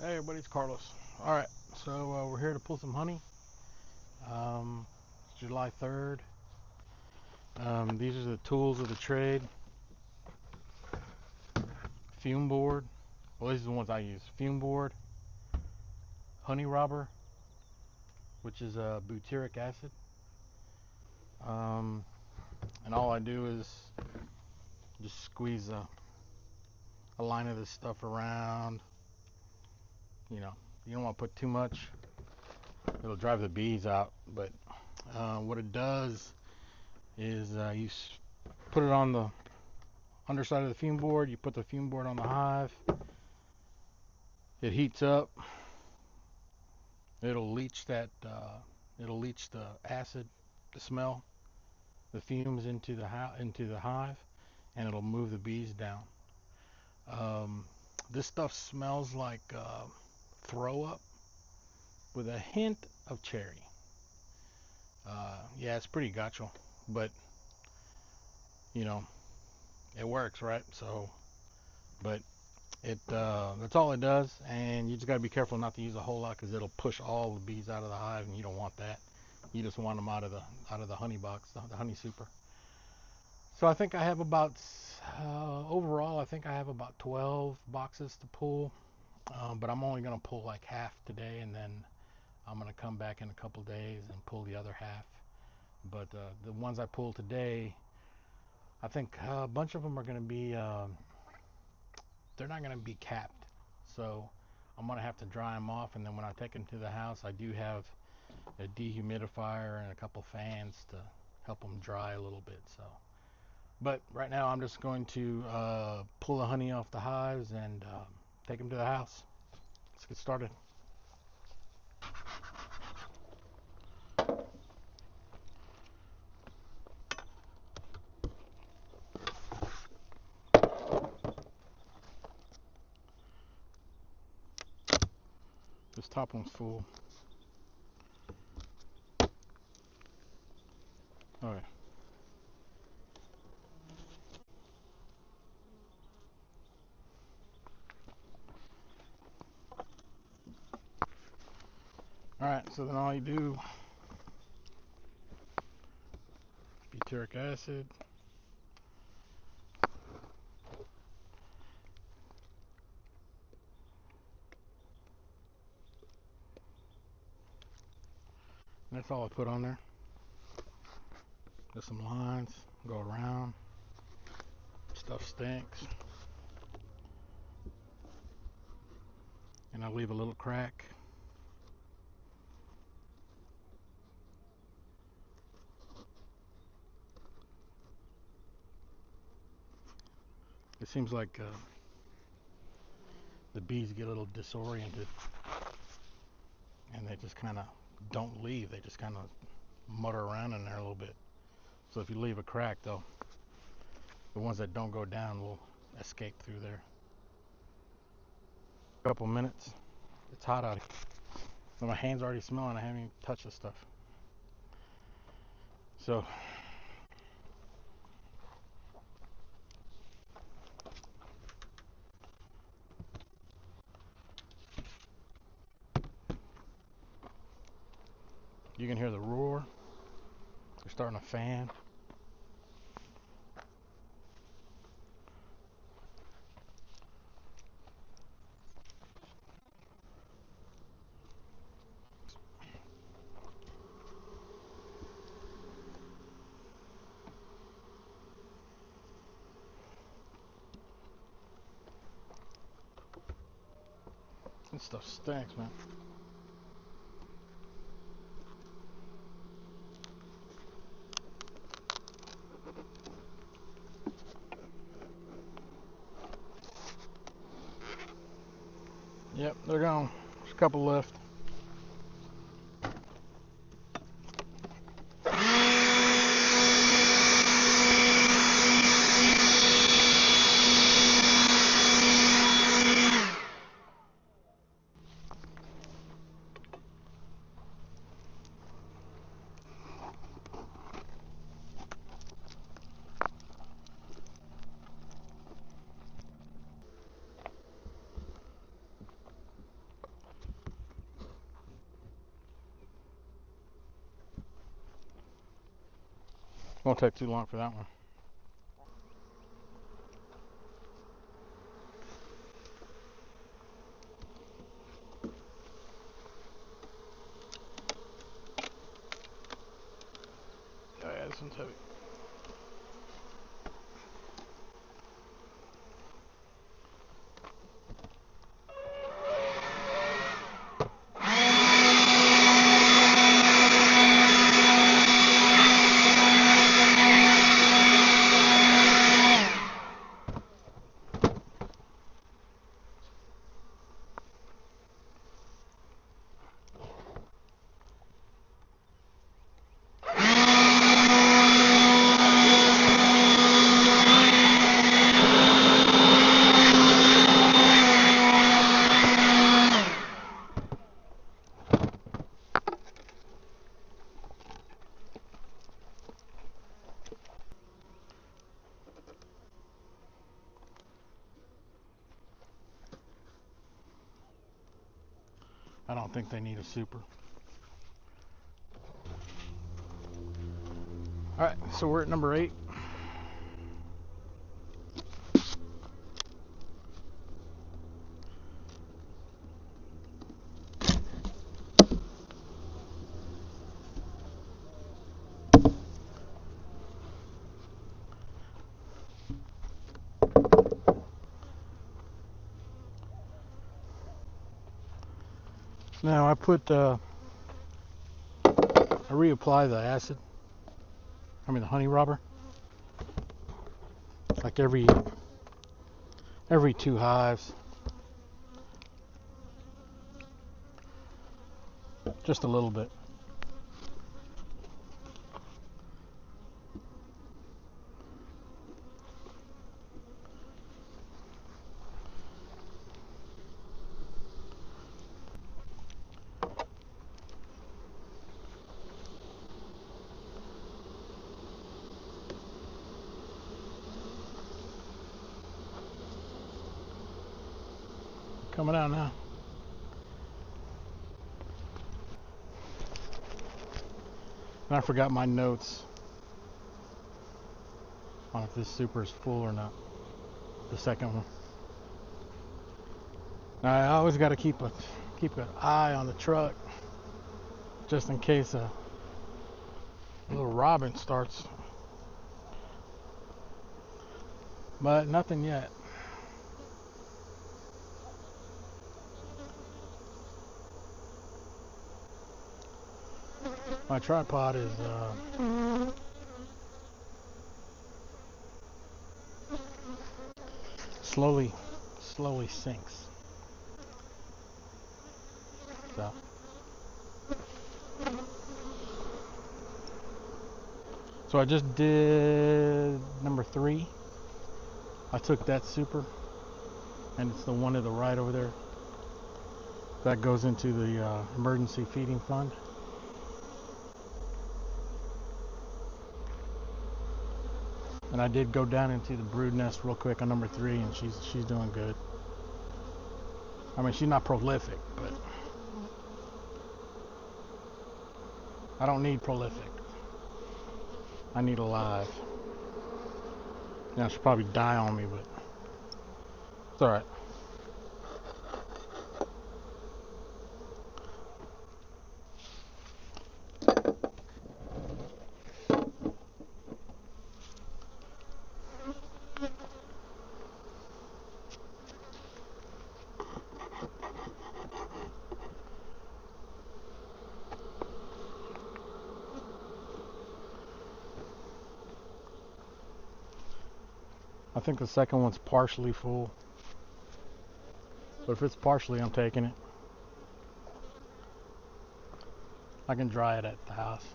Hey everybody, it's Carlos. Alright, so we're here to pull some honey. It's July 3rd. These are the tools of the trade. Fume board. Well, these are the ones I use. Fume board, honey robber, which is butyric acid. And all I do is just squeeze a line of this stuff around. You know, you don't want to put too much. It'll drive the bees out. But what it does is you put it on the underside of the fume board. You put the fume board on the hive. It heats up. It'll leach that. It'll leach the acid, the smell, the fumes into the hive, and it'll move the bees down. This stuff smells like throw up with a hint of cherry. Yeah, it's pretty gotcha, but you know, it works, right? So, but that's all it does, and you just got to be careful not to use a whole lot because it'll push all the bees out of the hive, and you don't want that. You just want them out of the honey box, the honey super. So I think I have about overall I think I have about 12 boxes to pull, but I'm only gonna pull like half today, and then I'm gonna come back in a couple days and pull the other half. But the ones I pulled today, I think a bunch of them are gonna be they're not going to be capped, so I'm going to have to dry them off, and then when I take them to the house I do have a dehumidifier and a couple fans to help them dry a little bit. So, but right now I'm just going to pull the honey off the hives and take them to the house. Let's get started. This top one's full. All right. All right, so then all you do, butyric acid, and that's all I put on there. Just some lines, go around. Stuff stinks, and I leave a little crack. It seems like the bees get a little disoriented, and they just kind of don't leave. They just kind of mutter around in there a little bit. So if you leave a crack, though, the ones that don't go down will escape through there. A couple minutes. It's hot out here. So my hands are already smelling. I haven't even touched the stuff. So you can hear the roar. They're starting to fan. This stuff stinks, man. Yep, they're gone. There's a couple left. Won't take too long for that one. Oh yeah, this one's heavy. I don't think they need a super. Alright, so we're at number 8. Now I reapply the acid, the honey robber, like every 2 hives, just a little bit. Coming out now. And I forgot my notes on if this super is full or not. The second one. Now I always got to keep an eye on the truck, just in case a little robin starts. But nothing yet. My tripod is slowly sinks. So I just did number 3. I took that super, and it's the one to the right over there. That goes into the emergency feeding fund. And I did go down into the brood nest real quick on number 3, and she's doing good. She's not prolific, but I don't need prolific. I need alive. Now she'll probably die on me, but it's alright. I think the second one's partially full. But if it's partially, I'm taking it. I can dry it at the house.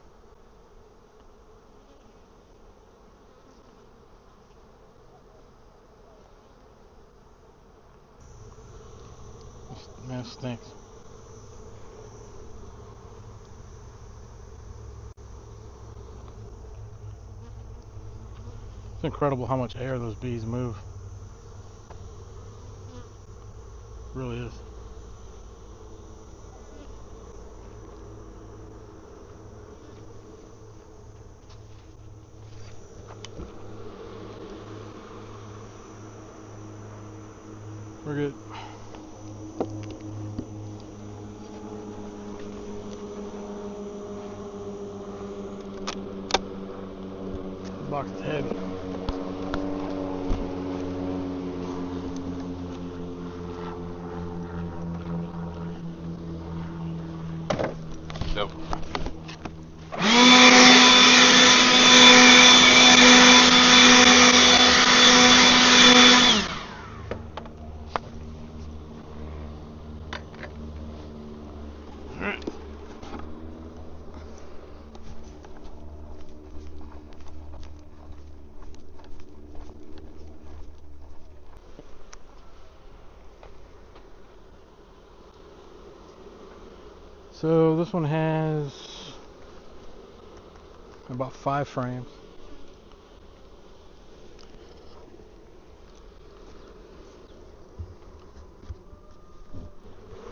Man, it stinks. It's incredible how much air those bees move. It really is. We're good. The box is heavy. Nope. So this one has about 5 frames.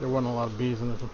There wasn't a lot of bees in this one.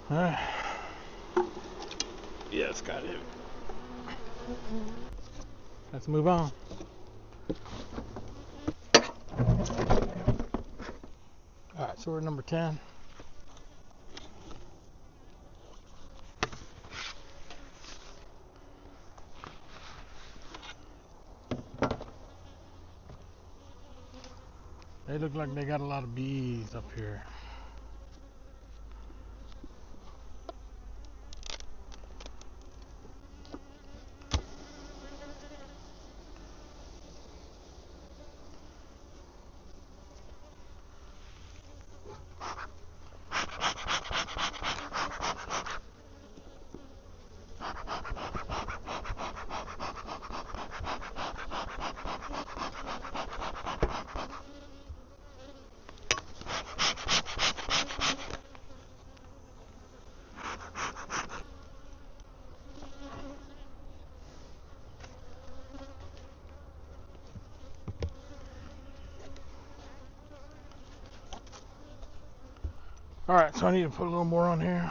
Alright. Yeah, it's got it. Let's move on. Alright, so we're at number 10. They look like they got a lot of bees up here. Alright, so I need to put a little more on here.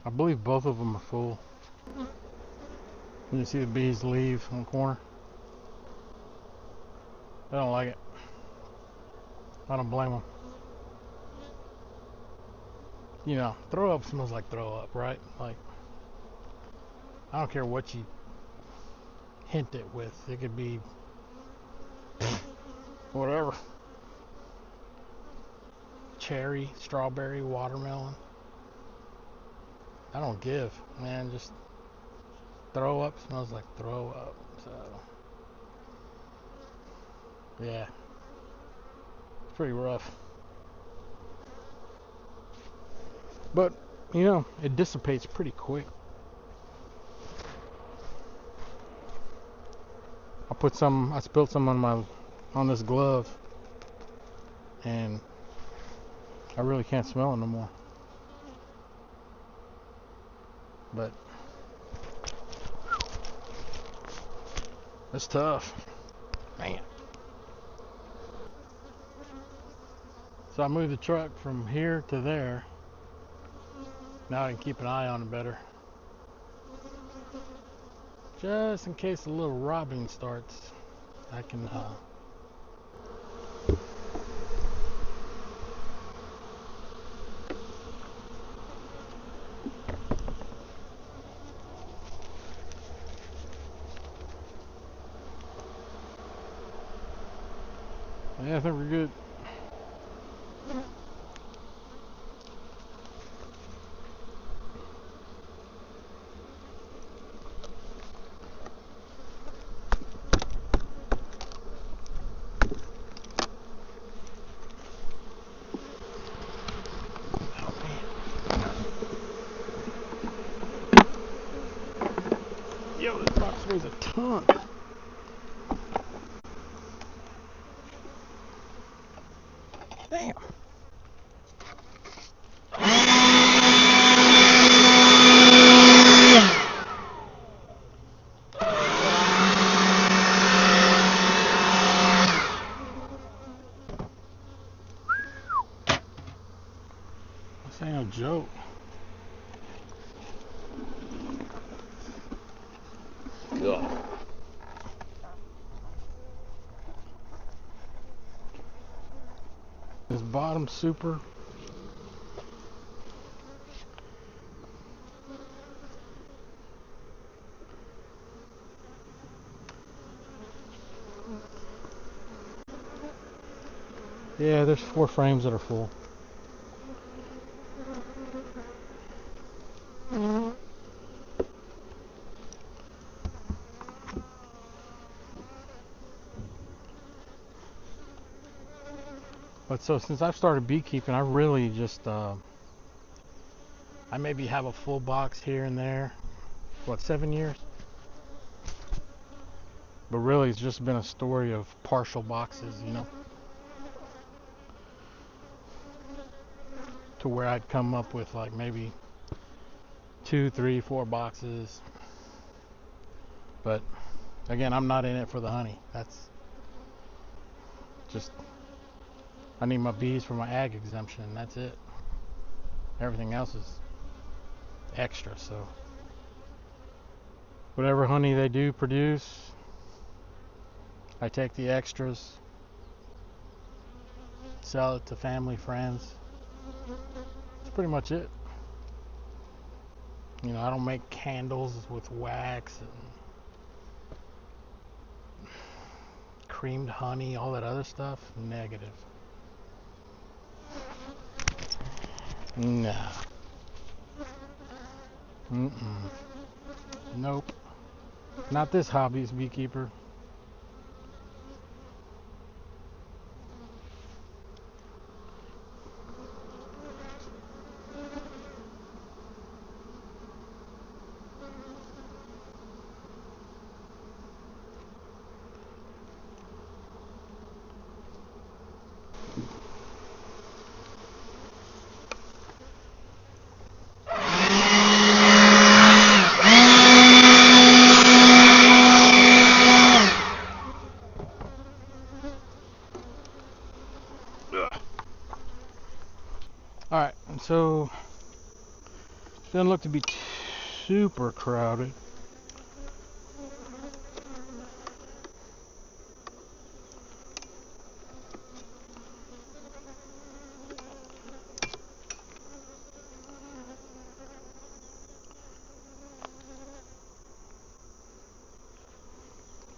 I believe both of them are full. You see the bees leave on the corner. I don't like it. I don't blame them. You know, throw up smells like throw up, right? Like, I don't care what you hint it with. It could be whatever. Cherry, strawberry, watermelon. I don't give, man. Just throw up smells like throw up. So, yeah, it's pretty rough. But, you know, it dissipates pretty quick. I spilled some on this glove, and I really can't smell it no more. But it's tough, man. So I moved the truck from here to there. Now I can keep an eye on it better. just in case a little robbing starts, I can yeah, I think we're good. Yo, this box weighs a ton. Damn. This ain't no joke. Yeah. This bottom super. Yeah, there's 4 frames that are full. But so since I've started beekeeping, I really just I maybe have a full box here and there. What, 7 years? But really, it's just been a story of partial boxes, you know, to where I'd come up with like maybe 2, 3, 4 boxes. But again, I'm not in it for the honey. That's just, I need my bees for my ag exemption, and that's it. Everything else is extra. So whatever honey they do produce, I take the extras, sell it to family, friends. That's pretty much it. You know, I don't make candles with wax and creamed honey, all that other stuff. Negative. Nah. Mm-mm. Nope. Not this hobbyist beekeeper. Alright, and so it doesn't look to be super crowded.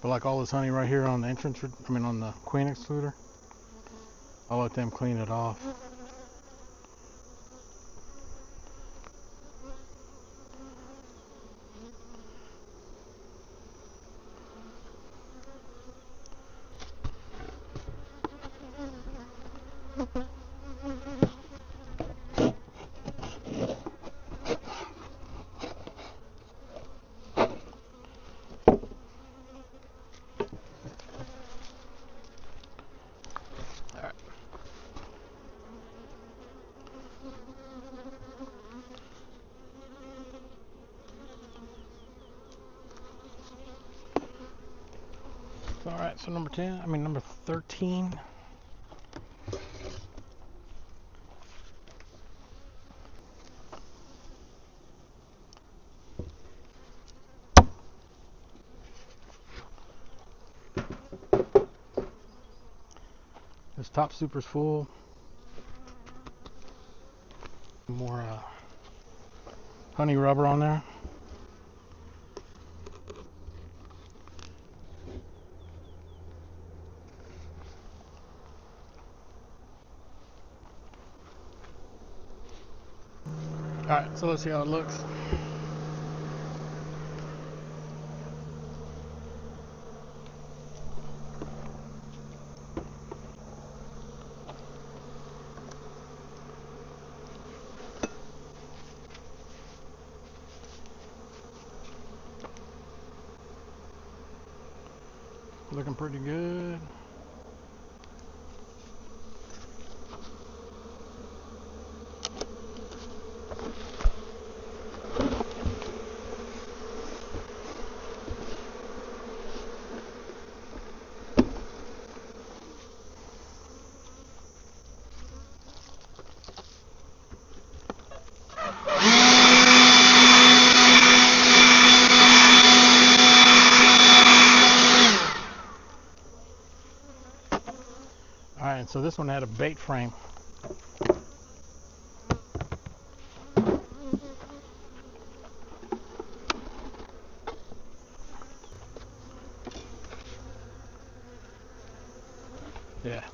But like all this honey right here on the entrance, on the queen excluder, I'll let them clean it off. Alright. Alright, so number 13. top super's full. More honey rubber on there. Alright, so let's see how it looks. Looking pretty good. Alright, so this one had a bait frame. Yeah.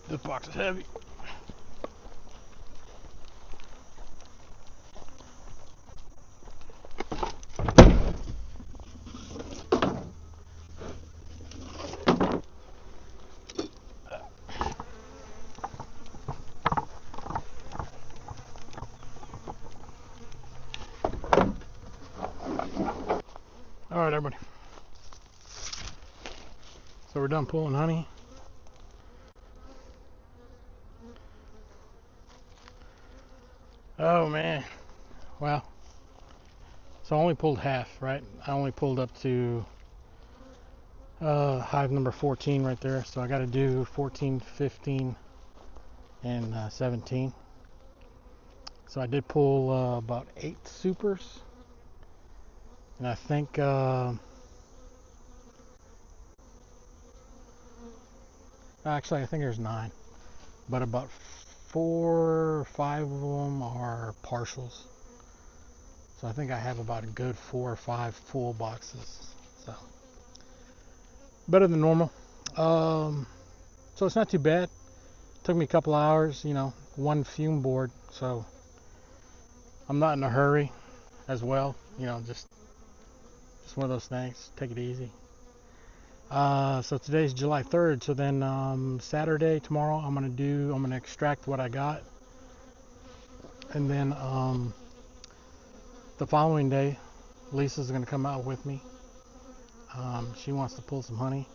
This box is heavy. Alright, everybody. So we're done pulling honey. Oh man. Well, so I only pulled half, right? I only pulled up to hive number 14 right there. So I got to do 14, 15, and 17. So I did pull about 8 supers. And I think actually I think there's 9, but about 4 or 5 of them are partials. So I think I have about a good 4 or 5 full boxes. So better than normal. So it's not too bad. Took me a couple hours, you know, one fume board. So I'm not in a hurry as well. You know, just one of those things. Take it easy. So today's July 3rd. So then Saturday, tomorrow, I'm gonna extract what I got, and then the following day, Lisa's gonna come out with me. She wants to pull some honey.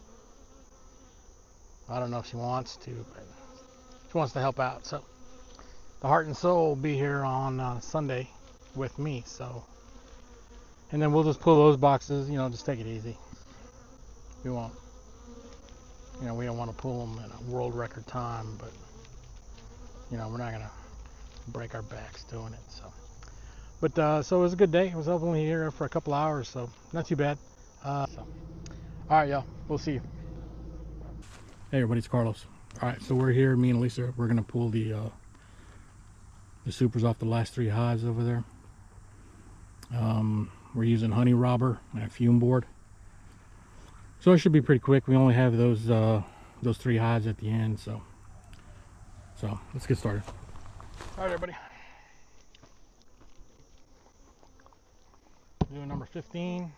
I don't know if she wants to, but she wants to help out. So the heart and soul will be here on Sunday with me. So, and then we'll just pull those boxes. You know, just take it easy. We won't. You know, we don't want to pull them in a world record time, but you know, we're not gonna break our backs doing it. So, but so it was a good day. I was only here for a couple hours, so not too bad. So. All right, y'all. We'll see you. Hey, everybody, it's Carlos. All right, so we're here. Me and Lisa, we're gonna pull the supers off the last 3 hives over there. We're using honey robber and a fume board, so it should be pretty quick. We only have those 3 hives at the end, so let's get started. All right, everybody. Doing number 15.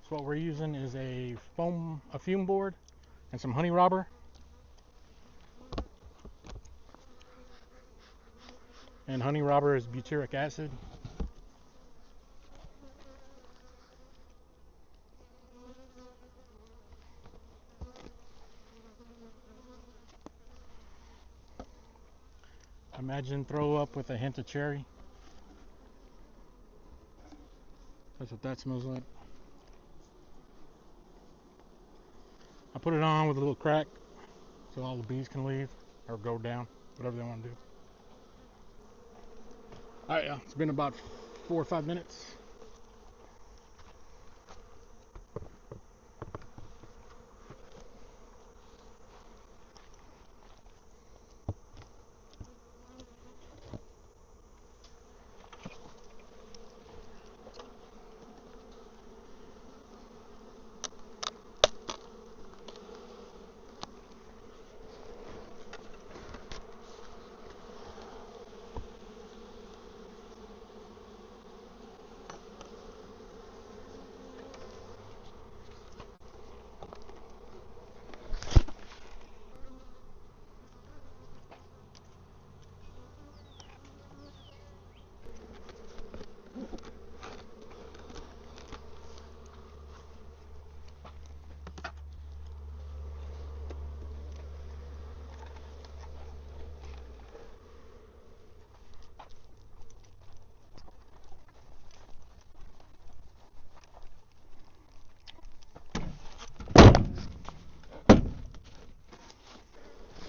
So what we're using is a fume board and some honey robber. And honey robber is butyric acid. Imagine throw up with a hint of cherry. That's what that smells like. I put it on with a little crack so all the bees can leave or go down, whatever they want to do. Alright, yeah, it's been about 4 or 5 minutes.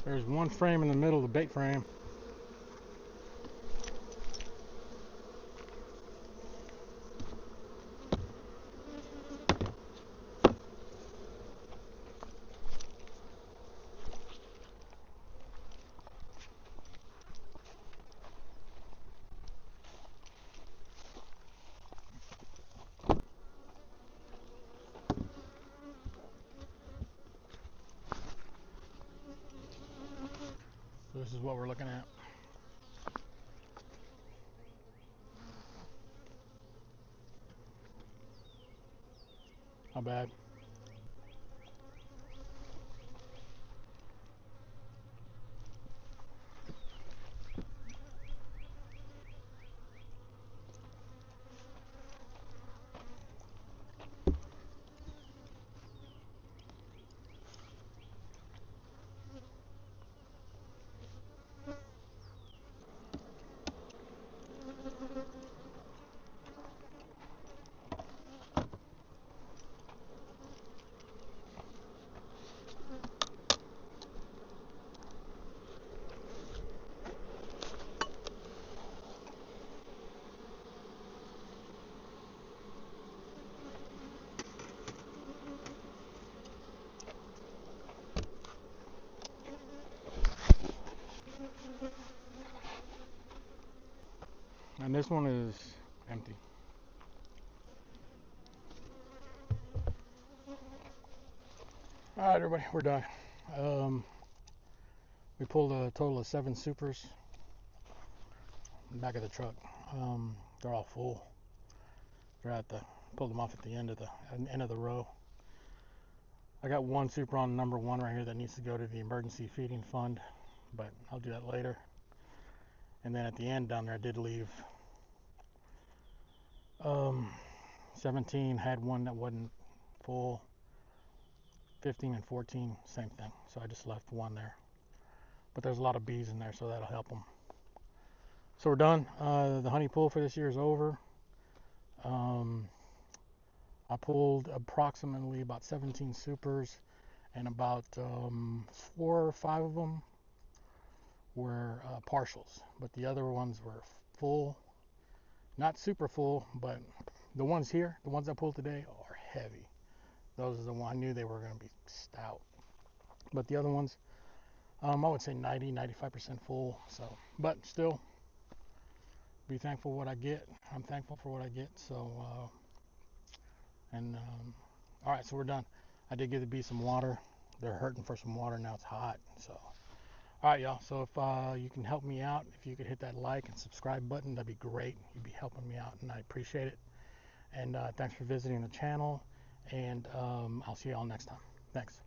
There's one frame in the middle of the bait frame. So this is what we're looking at. Not bad. And this one is empty. Alright, everybody, we're done. We pulled a total of 7 supers in the back of the truck. They're all full. They're at the pulled them off at the end of the row. I got one super on number 1 right here that needs to go to the emergency feeding fund, but I'll do that later. And then at the end down there, I did leave 17, had one that wasn't full. 15 and 14, same thing. So I just left one there. But there's a lot of bees in there, so that'll help them. So we're done. The honey pull for this year is over. I pulled approximately about 17 supers, and about 4 or 5 of them were partials, but the other ones were full. Not super full, but the ones here, the ones I pulled today, are heavy. Those are the ones I knew they were going to be stout. But the other ones, I would say 90-95% full. So, but still, be thankful for what I get. I'm thankful for what I get. So, all right, so we're done. I did give the bees some water. They're hurting for some water now. It's hot. So, all right, y'all. So if you can help me out, if you could hit that like and subscribe button, that'd be great. You'd be helping me out, and I appreciate it. And thanks for visiting the channel. And I'll see y'all next time. Thanks.